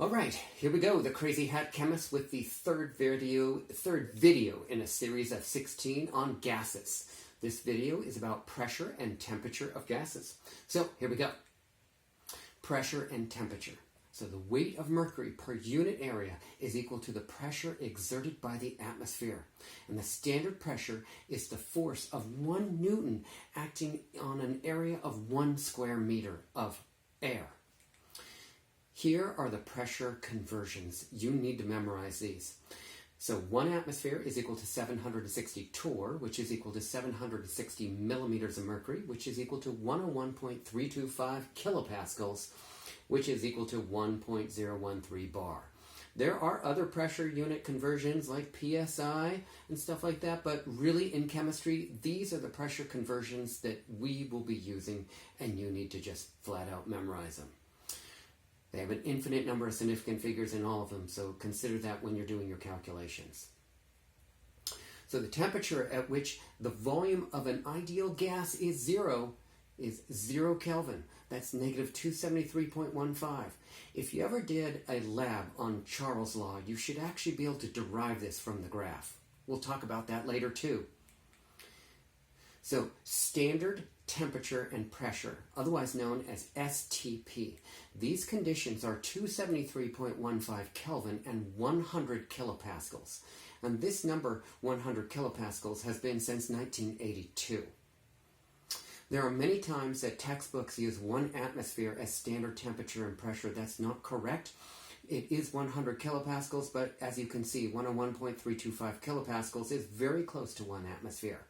All right, here we go. The Crazy Hat Chemist with the third video in a series of 16 on gases. This video is about pressure and temperature of gases. So here we go. Pressure and temperature. So the weight of mercury per unit area is equal to the pressure exerted by the atmosphere. And the standard pressure is the force of 1 Newton acting on an area of 1 square meter of air. Here are the pressure conversions. You need to memorize these. So 1 atmosphere is equal to 760 torr, which is equal to 760 millimeters of mercury, which is equal to 101.325 kilopascals, which is equal to 1.013 bar. There are other pressure unit conversions like PSI and stuff like that, but really in chemistry, these are the pressure conversions that we will be using, and you need to just flat out memorize them. They have an infinite number of significant figures in all of them, so consider that when you're doing your calculations. So the temperature at which the volume of an ideal gas is 0 Kelvin. That's negative 273.15. If you ever did a lab on Charles' law, you should actually be able to derive this from the graph. We'll talk about that later too. So standard temperature and pressure, otherwise known as STP. These conditions are 273.15 Kelvin and 100 kilopascals. And this number, 100 kilopascals, has been since 1982. There are many times that textbooks use 1 atmosphere as standard temperature and pressure. That's not correct. It is 100 kilopascals, but as you can see, 101.325 kilopascals is very close to 1 atmosphere.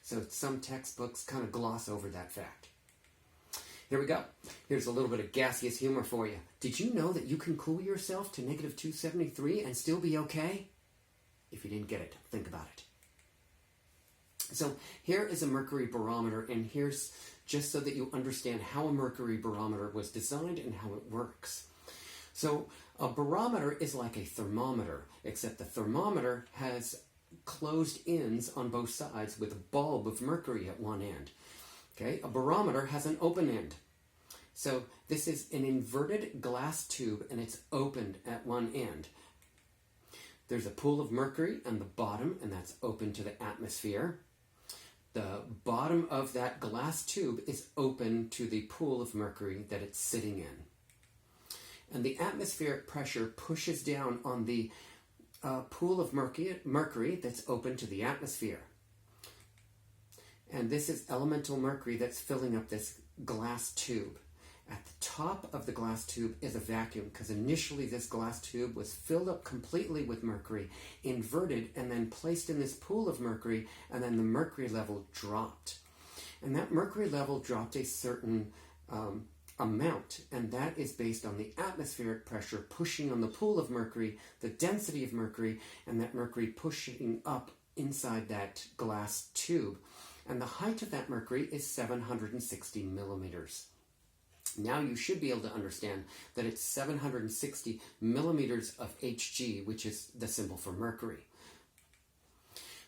So some textbooks kind of gloss over that fact. Here we go. Here's a little bit of gaseous humor for you. Did you know that you can cool yourself to negative 273 and still be okay? If you didn't get it, think about it. So here is a mercury barometer, and here's just so that you understand how a mercury barometer was designed and how it works. So a barometer is like a thermometer, except the thermometer has closed ends on both sides with a bulb of mercury at one end. Okay, a barometer has an open end. So this is an inverted glass tube, and it's opened at one end. There's a pool of mercury on the bottom, and that's open to the atmosphere. The bottom of that glass tube is open to the pool of mercury that it's sitting in. And the atmospheric pressure pushes down on the pool of mercury that's open to the atmosphere. And this is elemental mercury that's filling up this glass tube. At the top of the glass tube is a vacuum, because initially this glass tube was filled up completely with mercury, inverted, and then placed in this pool of mercury, and then the mercury level dropped. And that mercury level dropped a certain amount, and that is based on the atmospheric pressure pushing on the pool of mercury, the density of mercury, and that mercury pushing up inside that glass tube. And the height of that mercury is 760 millimeters. Now you should be able to understand that it's 760 millimeters of Hg, which is the symbol for mercury.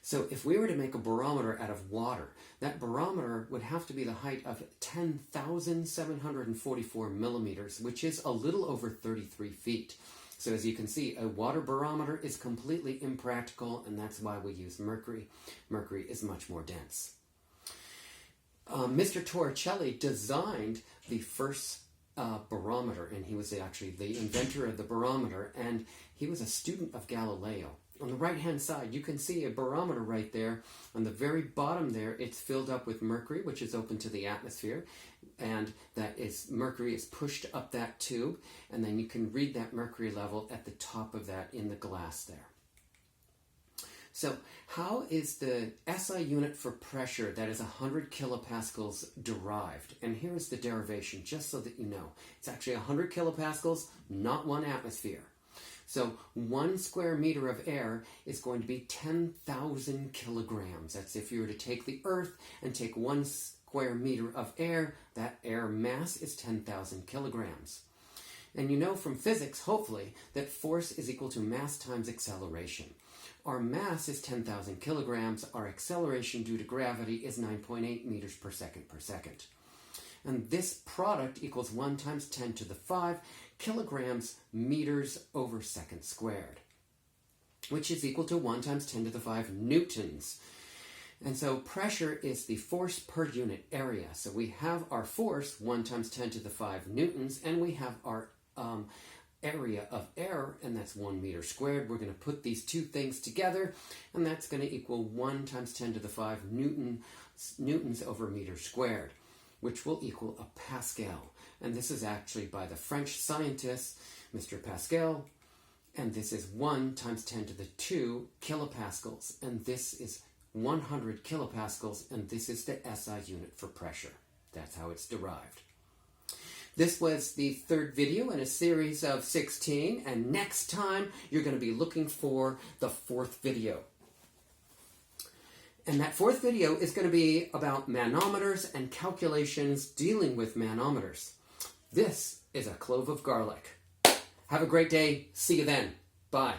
So if we were to make a barometer out of water, that barometer would have to be the height of 10,744 millimeters, which is a little over 33 feet. So as you can see, a water barometer is completely impractical, and that's why we use mercury. Mercury is much more dense. Mr. Torricelli designed the first barometer, and he was actually the inventor of the barometer, and he was a student of Galileo. On the right-hand side, you can see a barometer right there. On the very bottom there, it's filled up with mercury, which is open to the atmosphere, and mercury is pushed up that tube, and then you can read that mercury level at the top of that in the glass there. So how is the SI unit for pressure, that is 100 kilopascals, derived? And here is the derivation, just so that you know. It's actually 100 kilopascals, not 1 atmosphere. So 1 square meter of air is going to be 10,000 kilograms. That's if you were to take the Earth and take 1 square meter of air, that air mass is 10,000 kilograms. And you know from physics, hopefully, that force is equal to mass times acceleration. Our mass is 10,000 kilograms. Our acceleration due to gravity is 9.8 meters per second per second. And this product equals 1 times 10 to the 5 kilograms meters over second squared, which is equal to 1 times 10 to the 5 newtons. And so pressure is the force per unit area. So we have our force, 1 times 10 to the 5 newtons, and we have our area of air, and that's 1 meter squared. We're going to put these two things together, and that's going to equal 1 times 10 to the 5 newtons over meter squared, which will equal a Pascal. And this is actually by the French scientist, Mr. Pascal, and this is 1 times 10 to the 2 kilopascals, and this is 100 kilopascals, and this is the SI unit for pressure. That's how it's derived. This was the third video in a series of 16, and next time you're going to be looking for the fourth video. And that fourth video is going to be about manometers and calculations dealing with manometers. This is a clove of garlic. Have a great day. See you then. Bye.